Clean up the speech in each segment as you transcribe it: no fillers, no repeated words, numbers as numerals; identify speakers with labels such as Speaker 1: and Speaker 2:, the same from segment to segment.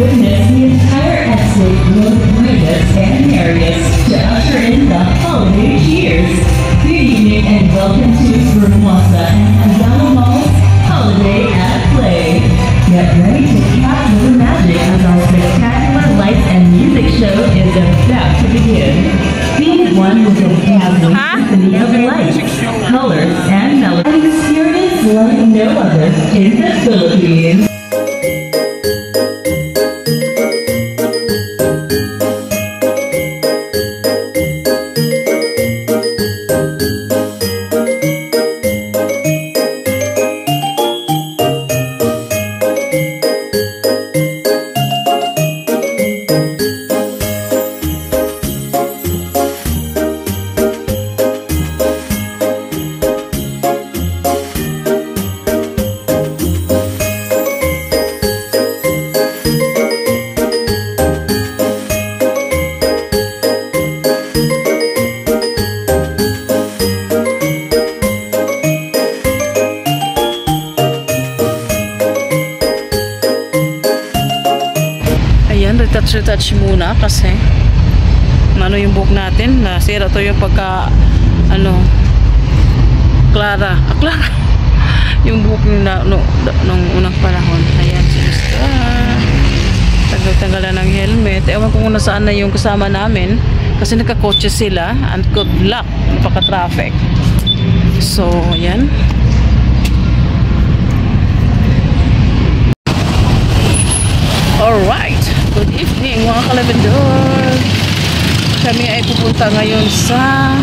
Speaker 1: witness the entire estate look greatest and merriest to usher in the holiday cheers. Good evening and welcome to Vermosa and Ayala Mall's Holiday at Play. Get ready to capture the magic as our spectacular lights and music show is about to begin. Be one with a dazzling symphony of lights, colors, and melody. An experience like no other in the Philippines.
Speaker 2: Retouch muna kasi ano yung buhok natin, nasira to yung pagka Clara yung buhok yung nung unang panahon. Ayan, tanggal-tanggalan ng helmet. Ewan ko kung nasaan na yung kasama namin kasi nakakotse sila and good luck napaka-traffic. So ayan, alright. Good evening mga kalabendor. Kami ay pupunta ngayon sa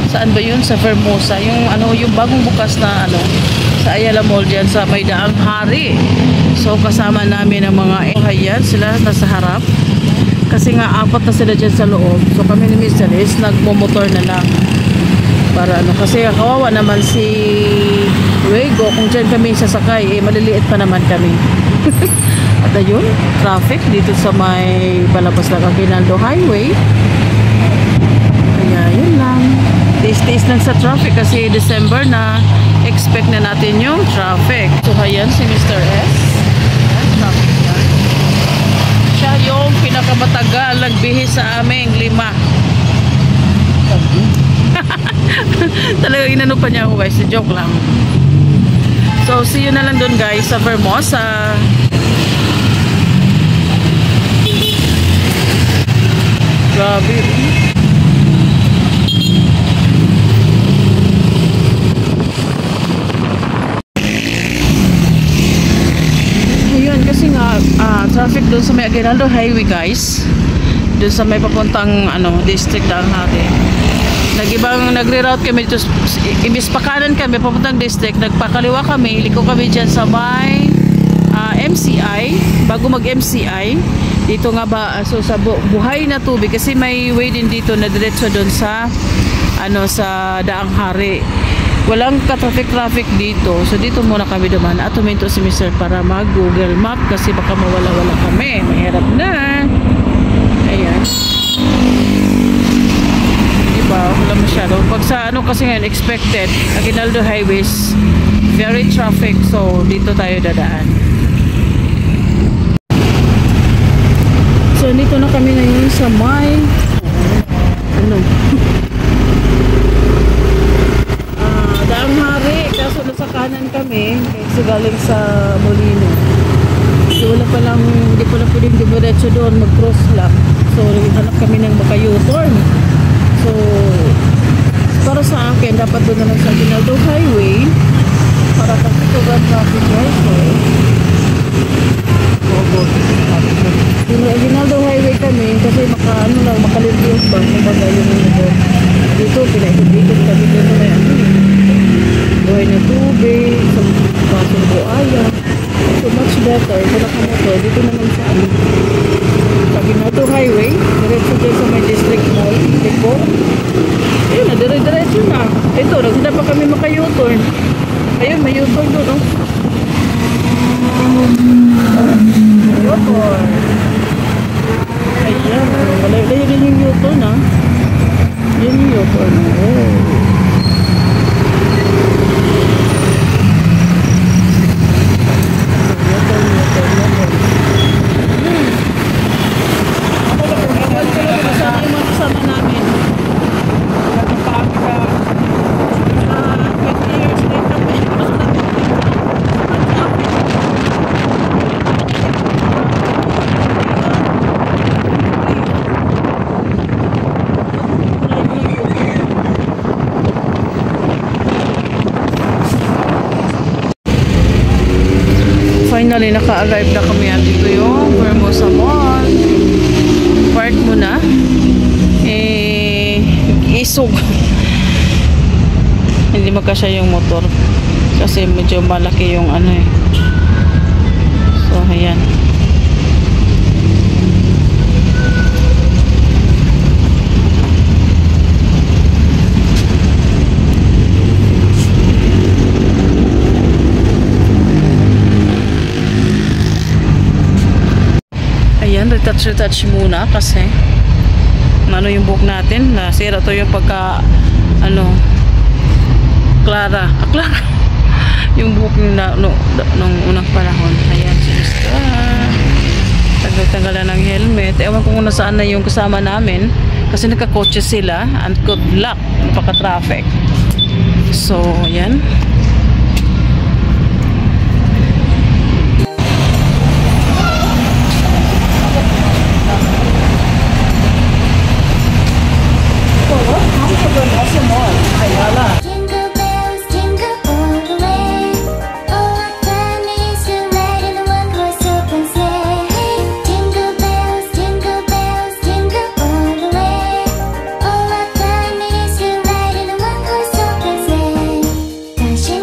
Speaker 2: saan ba yun? Sa Vermosa. Yung bagong bukas na sa Ayala Mall dyan sa may Daang Hari. So kasama namin ang mga ayan, sila nasa harap. Kasi nga apat na sila dyan sa loob. So kami ni Mr. is nagmomotor na lang. Para kasi kawawa naman si Wego. Kung dyan kami sasakay, maliliit pa naman kami. At ayun, traffic dito sa may palabas ng Aguinaldo Highway. Kaya yun lang. Tiis-tiis lang sa traffic kasi December na expect na natin yung traffic. So ayan si Mr. S. Traffic yan. Siya yung pinakamatagal nagbihis sa aming 5. Talagang inano pa niya ako guys. Joke lang. So see you na lang dun guys sa Vermosa. Grabe. Ayun, kasi nga traffic doon sa may Aguinaldo Highway guys. Doon sa may papuntang district Daang Hari. Nagre-route kami dito. Imbis pa kanan kami papuntang district, nagpakaliwa kami, liko kami dyan sa may MCI. Bago mag MCI dito nga ba sa buhay na tubig kasi may way din dito na diretso doon sa sa Daang Hari. Walang ka-traffic dito. So dito muna kami dumaan at huminto si Mr. para mag Google Map kasi baka mawala-wala kami. Mahirap na. Ayan. Diba? Wala masyado. Pag sa kasi ngayon expected, Aguinaldo Highways very traffic. So dito tayo dadaan. So dito na kami ngayon sa may Daang Hari. Kaso nasa kanan kami kasi galing sa Molino. So wala pa lang, hindi pa lang pwedeng diretso doon, mag-cross lang. So hanap kami ng maka-U-turn. So para sa akin dapat doon na lang sa Aguinaldo Highway para kasi sobrang traffic guys. Yung Aguinaldo Highway kami kasi makalilios ba kumbaga yung dito pinaikot-ikot kami dito may buhay na tubig sa basong buaya. So much better kung nakamoto dito naman sa Aguinaldo Highway diretso dyan sa may district mall Tipo. Ayun na, diretso na ito, hindi pa kami maka-U-turn. Ayun, may U-turn doon U-turn. Ayan, malayo din yung U-turn yun yung U-turn. Finally, naka-arrive na kami. Dito yung Formosa Mall. Park muna. Isog. Hindi magkasya yung motor. Kasi medyo malaki yung ano eh. So, ayan. Ayan, retouch muna kasi ano yung buhok natin, nasira to yung pagka ano Clara yung buhok nung unang panahon. Ayan, sister, tanggal-tanggalan ng helmet. Ewan ko kung nasaan na yung kasama namin kasi nakakotse sila and good luck, napaka-traffic. So, ayan.
Speaker 3: Jingle bells, jingle all the way. Oh, what fun it is to ride in a one-horse open sleigh. Jingle bells, jingle all the way. Oh, what fun it is to ride in a one-horse open sleigh. Dashing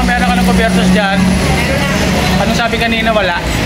Speaker 4: Ano, meron ka ng kubertos dyan? Anong sabi kanina, wala?